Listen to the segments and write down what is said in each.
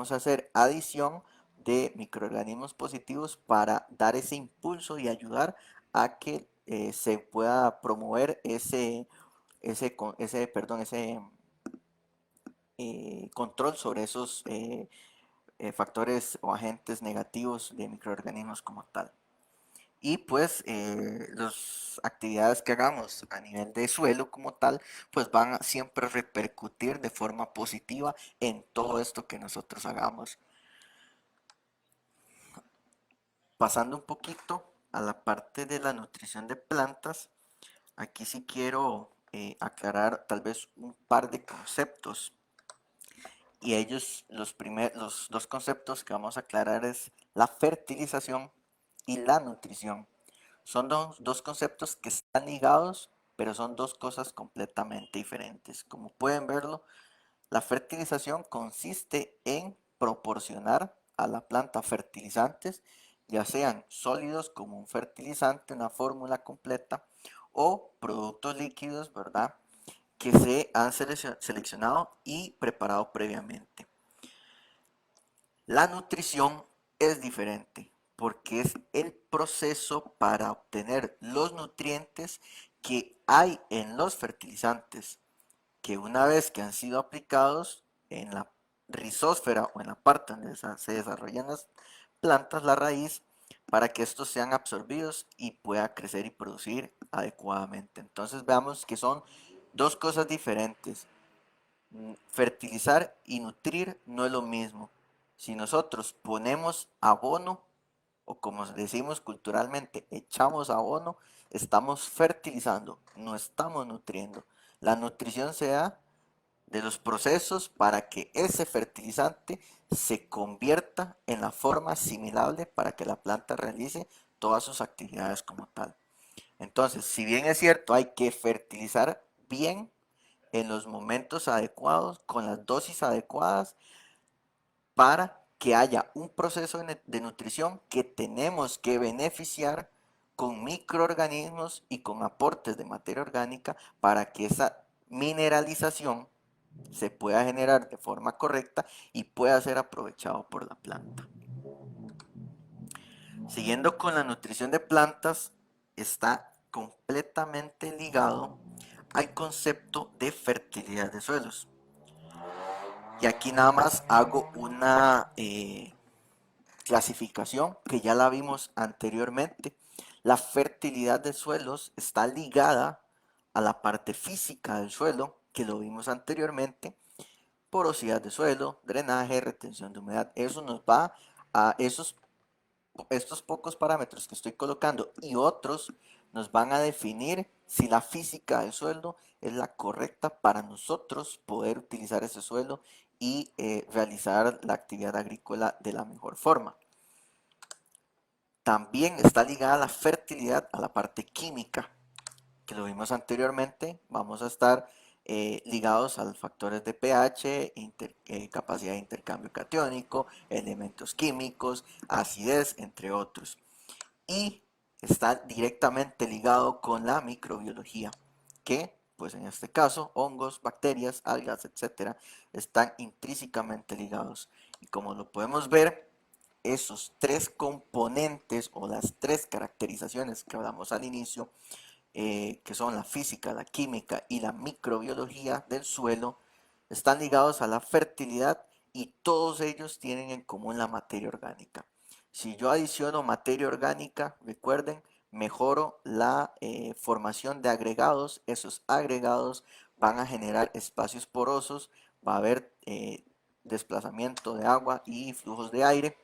vamos a hacer adición de microorganismos positivos para dar ese impulso y ayudar a que se pueda promover ese control sobre esos factores o agentes negativos de microorganismos como tal. Y pues las actividades que hagamos a nivel de suelo como tal, pues van a siempre repercutir de forma positiva en todo esto que nosotros hagamos. Pasando un poquito a la parte de la nutrición de plantas, aquí sí quiero aclarar tal vez un par de conceptos. Y los dos conceptos que vamos a aclarar es la fertilización y la nutrición. Son dos conceptos que están ligados, pero son dos cosas completamente diferentes. Como pueden verlo, la fertilización consiste en proporcionar a la planta fertilizantes, ya sean sólidos como un fertilizante, una fórmula completa, o productos líquidos, ¿verdad? Que se han seleccionado y preparado previamente. La nutrición es diferente porque es el proceso para obtener los nutrientes que hay en los fertilizantes, que una vez que han sido aplicados en la rizósfera o en la parte donde se desarrollan las plantas, la raíz, para que estos sean absorbidos y pueda crecer y producir adecuadamente. Entonces veamos que son dos cosas diferentes. Fertilizar y nutrir no es lo mismo. Si nosotros ponemos abono, o como decimos culturalmente, echamos abono, estamos fertilizando, no estamos nutriendo. La nutrición se da de los procesos para que ese fertilizante se convierta en la forma asimilable para que la planta realice todas sus actividades como tal. Entonces, si bien es cierto, hay que fertilizar bien en los momentos adecuados, con las dosis adecuadas, para que haya un proceso de nutrición que tenemos que beneficiar con microorganismos y con aportes de materia orgánica para que esa mineralización se pueda generar de forma correcta y pueda ser aprovechado por la planta. Siguiendo con la nutrición de plantas, está completamente ligado al concepto de fertilidad de suelos. Y aquí nada más hago una clasificación que ya la vimos anteriormente. La fertilidad de suelos está ligada a la parte física del suelo, que lo vimos anteriormente, porosidad de suelo, drenaje, retención de humedad. Eso nos va a estos pocos parámetros que estoy colocando y otros nos van a definir si la física del suelo es la correcta para nosotros poder utilizar ese suelo y realizar la actividad agrícola de la mejor forma. También está ligada la fertilidad a la parte química, que lo vimos anteriormente. Vamos a estar ligados a los factores de pH, capacidad de intercambio catiónico, elementos químicos, acidez, entre otros. Y está directamente ligado con la microbiología, que pues en este caso hongos, bacterias, algas, etcétera, están intrínsecamente ligados. Y como lo podemos ver, esos tres componentes o las tres caracterizaciones que hablamos al inicio, que son la física, la química y la microbiología del suelo, están ligados a la fertilidad y todos ellos tienen en común la materia orgánica. Si yo adiciono materia orgánica, recuerden, mejoro la formación de agregados. Esos agregados van a generar espacios porosos, va a haber desplazamiento de agua y flujos de aire.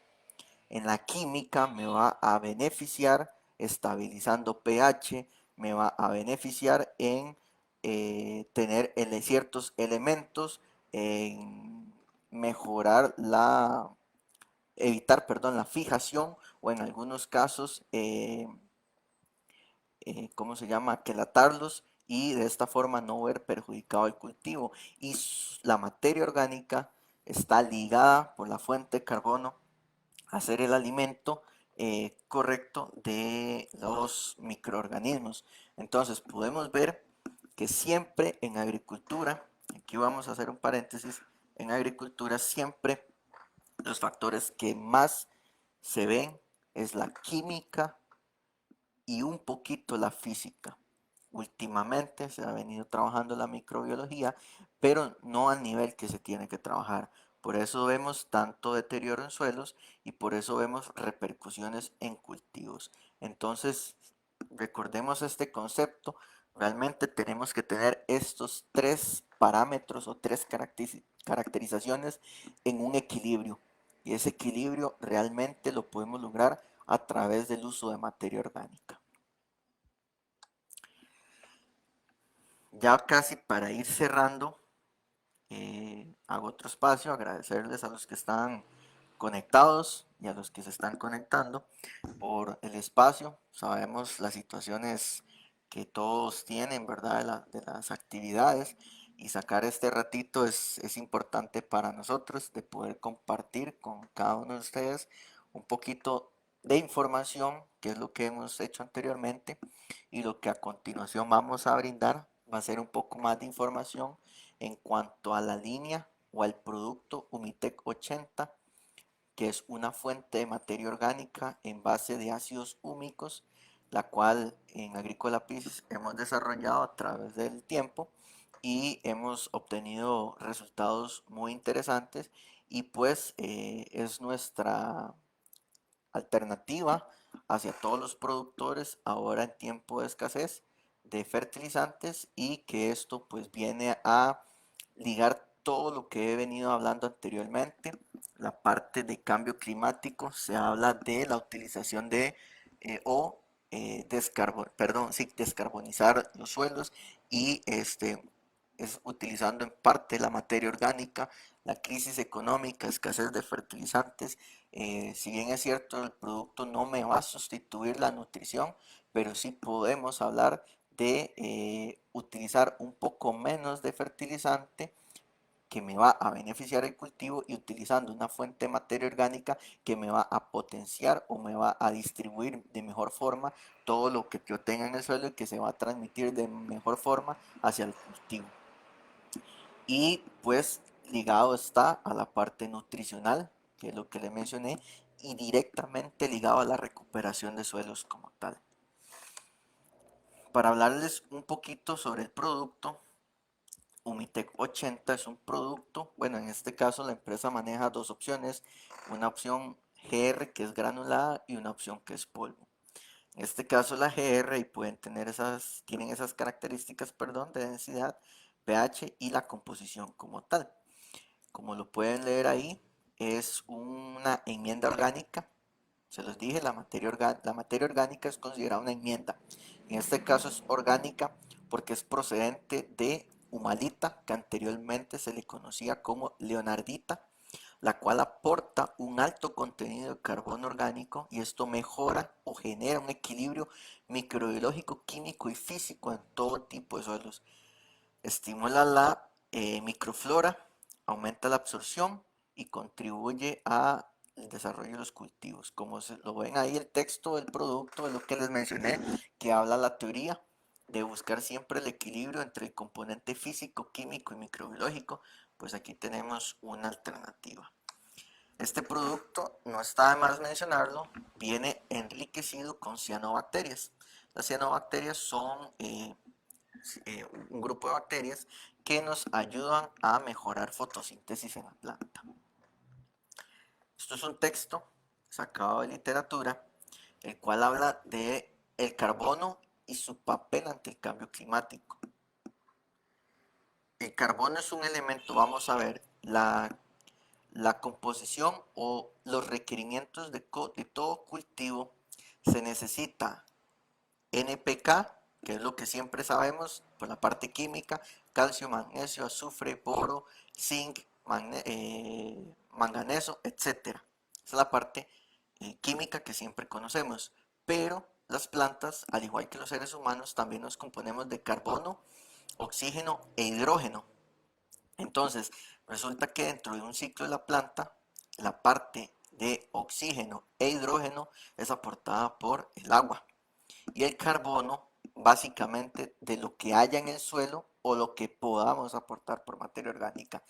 En la química me va a beneficiar estabilizando pH, me va a beneficiar en tener ciertos elementos, en mejorar evitar, perdón, la fijación o en algunos casos, ¿cómo se llama? Aquelatarlos y de esta forma no ver perjudicado el cultivo. Y la materia orgánica está ligada por la fuente de carbono hacer el alimento correcto de los microorganismos. Entonces podemos ver que siempre en agricultura, aquí vamos a hacer un paréntesis, en agricultura siempre Los factores que más se ven es la química y un poquito la física. Últimamente se ha venido trabajando la microbiología, pero no al nivel que se tiene que trabajar. Por eso vemos tanto deterioro en suelos y por eso vemos repercusiones en cultivos. Entonces, recordemos este concepto. Realmente tenemos que tener estos tres parámetros o tres caracterizaciones en un equilibrio. Y ese equilibrio realmente lo podemos lograr a través del uso de materia orgánica. Ya casi para ir cerrando, hago otro espacio, agradecerles a los que están conectados y a los que se están conectando por el espacio. Sabemos las situaciones que todos tienen, ¿verdad? De las actividades y sacar este ratito es importante para nosotros de poder compartir con cada uno de ustedes un poquito de información, que es lo que hemos hecho anteriormente, y lo que a continuación vamos a brindar va a ser un poco más de información en cuanto a la línea o al producto Humitec 80, que es una fuente de materia orgánica en base de ácidos húmicos, la cual en Agrícola Pisces hemos desarrollado a través del tiempo y hemos obtenido resultados muy interesantes, y pues es nuestra alternativa hacia todos los productores ahora en tiempo de escasez de fertilizantes, y que esto pues viene a ligar todo lo que he venido hablando anteriormente. La parte de cambio climático, se habla de la utilización de descarbonizar los suelos, y es utilizando en parte la materia orgánica. La crisis económica, escasez de fertilizantes, si bien es cierto, el producto no me va a sustituir la nutrición, pero sí podemos hablar de utilizar un poco menos de fertilizante que me va a beneficiar el cultivo, y utilizando una fuente de materia orgánica que me va a potenciar o me va a distribuir de mejor forma todo lo que yo tenga en el suelo y que se va a transmitir de mejor forma hacia el cultivo. Y pues ligado está a la parte nutricional, que es lo que le mencioné, y directamente ligado a la recuperación de suelos como tal. Para hablarles un poquito sobre el producto, Humitec 80 es un producto, bueno, en este caso la empresa maneja dos opciones, una opción GR, que es granulada, y una opción que es polvo. En este caso la GR, y tienen esas características, perdón, de densidad, pH y la composición como tal. Como lo pueden leer ahí, es una enmienda orgánica. Se los dije, la materia orgánica es considerada una enmienda. En este caso es orgánica porque es procedente de humalita, que anteriormente se le conocía como leonardita, la cual aporta un alto contenido de carbono orgánico, y esto mejora o genera un equilibrio microbiológico, químico y físico en todo tipo de suelos. Estimula la microflora, aumenta la absorción y contribuye al desarrollo de los cultivos. Como lo ven ahí, el texto del producto es lo que les mencioné, que habla la teoría de buscar siempre el equilibrio entre el componente físico, químico y microbiológico. Pues aquí tenemos una alternativa. Este producto, no está de más mencionarlo, viene enriquecido con cianobacterias. Las cianobacterias son un grupo de bacterias que nos ayudan a mejorar fotosíntesis en la planta. Esto es un texto sacado de literatura, el cual habla de el carbono y su papel ante el cambio climático. El carbono es un elemento, vamos a ver, la composición o los requerimientos de todo cultivo. Se necesita NPK, que es lo que siempre sabemos por la parte química: calcio, magnesio, azufre, boro, zinc, manganeso, etcétera. Esa es la parte química que siempre conocemos. Pero las plantas, al igual que los seres humanos, también nos componemos de carbono, oxígeno e hidrógeno. Entonces, resulta que dentro de un ciclo de la planta, la parte de oxígeno e hidrógeno es aportada por el agua, y el carbono básicamente de lo que haya en el suelo o lo que podamos aportar por materia orgánica.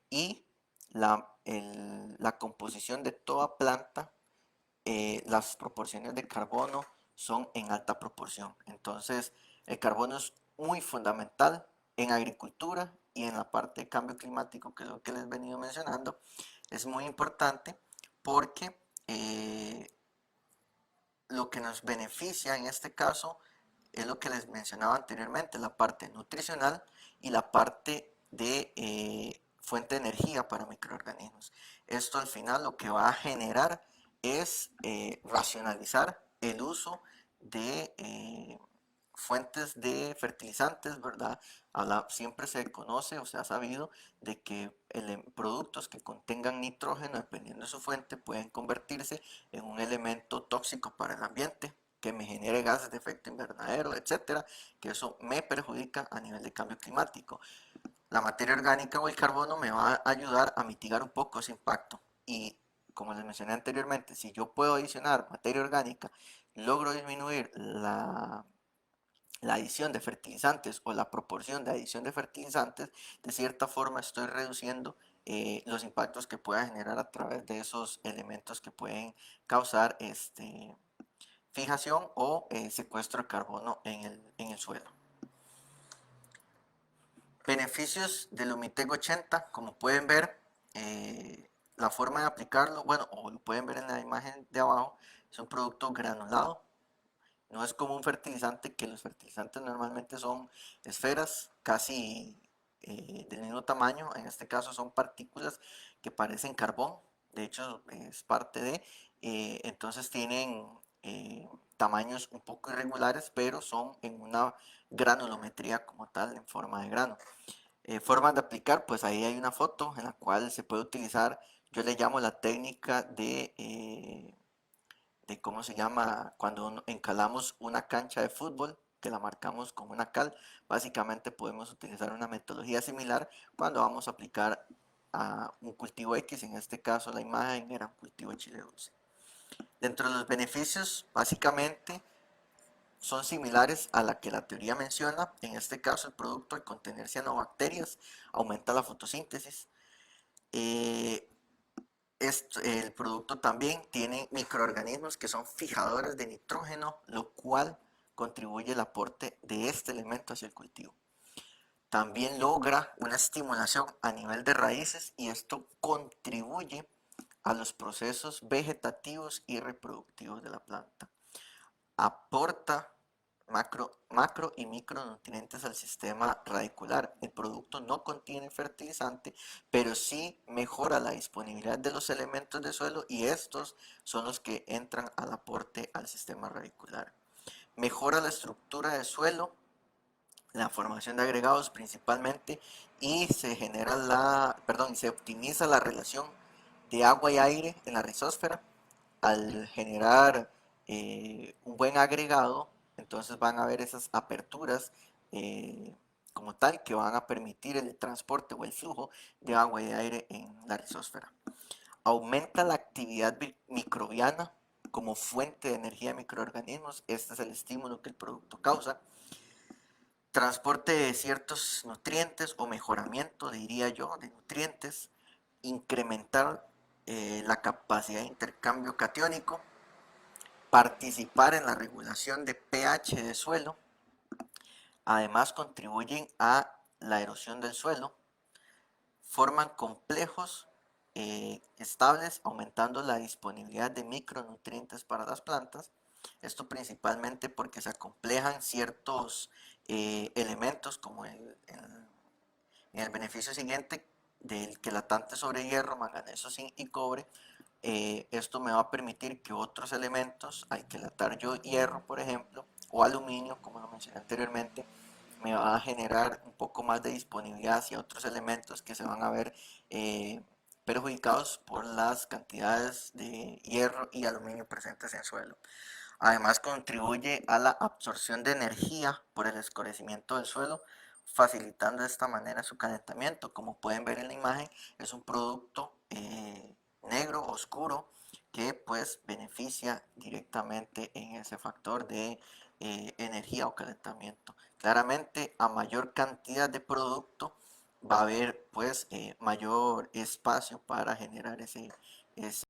Y la composición de toda planta, las proporciones de carbono son en alta proporción. Entonces, el carbono es muy fundamental en agricultura y en la parte de cambio climático, que es lo que les he venido mencionando. Es muy importante porque lo que nos beneficia en este caso es lo que les mencionaba anteriormente, la parte nutricional y la parte de fuente de energía para microorganismos. Esto al final lo que va a generar es racionalizar el uso de fuentes de fertilizantes, ¿verdad? Siempre se conoce o se ha sabido de que productos que contengan nitrógeno, dependiendo de su fuente, pueden convertirse en un elemento tóxico para el ambiente, que me genere gases de efecto invernadero, etcétera, que eso me perjudica a nivel de cambio climático. La materia orgánica o el carbono me va a ayudar a mitigar un poco ese impacto. Y como les mencioné anteriormente, si yo puedo adicionar materia orgánica, logro disminuir la adición de fertilizantes o la proporción de adición de fertilizantes, de cierta forma estoy reduciendo los impactos que pueda generar a través de esos elementos que pueden causar fijación o secuestro de carbono en el suelo. Beneficios del Humitec 80, como pueden ver, la forma de aplicarlo, bueno, o lo pueden ver en la imagen de abajo, es un producto granulado. No es como un fertilizante, que los fertilizantes normalmente son esferas casi del mismo tamaño. En este caso son partículas que parecen carbón. De hecho, es parte de. Entonces tienen tamaños un poco irregulares, pero son en una granulometría como tal, en forma de grano. Formas de aplicar, pues ahí hay una foto en la cual se puede utilizar, yo le llamo la técnica de cómo se llama, cuando encalamos una cancha de fútbol, que la marcamos con una cal. Básicamente podemos utilizar una metodología similar cuando vamos a aplicar a un cultivo X. En este caso la imagen era un cultivo de chile dulce. Dentro de los beneficios, básicamente son similares a la que la teoría menciona. En este caso, el producto, al contener cianobacterias, aumenta la fotosíntesis. Eh, el producto también tiene microorganismos que son fijadores de nitrógeno, lo cual contribuye al aporte de este elemento hacia el cultivo. También logra una estimulación a nivel de raíces y esto contribuye a los procesos vegetativos y reproductivos de la planta. Aporta macro y micronutrientes al sistema radicular. El producto no contiene fertilizante, pero sí mejora la disponibilidad de los elementos de suelo y estos son los que entran al aporte al sistema radicular. Mejora la estructura del suelo, la formación de agregados principalmente, y se optimiza la relación de agua y aire en la rizósfera al generar un buen agregado. Entonces van a haber esas aperturas como tal que van a permitir el transporte o el flujo de agua y de aire en la rizósfera. Aumenta la actividad microbiana como fuente de energía de microorganismos. Este es el estímulo que el producto causa. Transporte de ciertos nutrientes o mejoramiento, diría yo, de nutrientes. Incrementar la capacidad de intercambio catiónico, participar en la regulación de pH de suelo. Además contribuyen a la erosión del suelo, forman complejos estables, aumentando la disponibilidad de micronutrientes para las plantas. Esto principalmente porque se acomplejan ciertos elementos como en el beneficio siguiente del quelatante sobre hierro, manganeso, zinc y cobre. Esto me va a permitir que otros elementos, al quelatar yo hierro, por ejemplo, o aluminio, como lo mencioné anteriormente, me va a generar un poco más de disponibilidad hacia otros elementos que se van a ver perjudicados por las cantidades de hierro y aluminio presentes en el suelo. Además contribuye a la absorción de energía por el escurecimiento del suelo, facilitando de esta manera su calentamiento. Como pueden ver en la imagen, es un producto negro, oscuro, que pues beneficia directamente en ese factor de energía o calentamiento. Claramente, a mayor cantidad de producto, va a haber pues mayor espacio para generar ese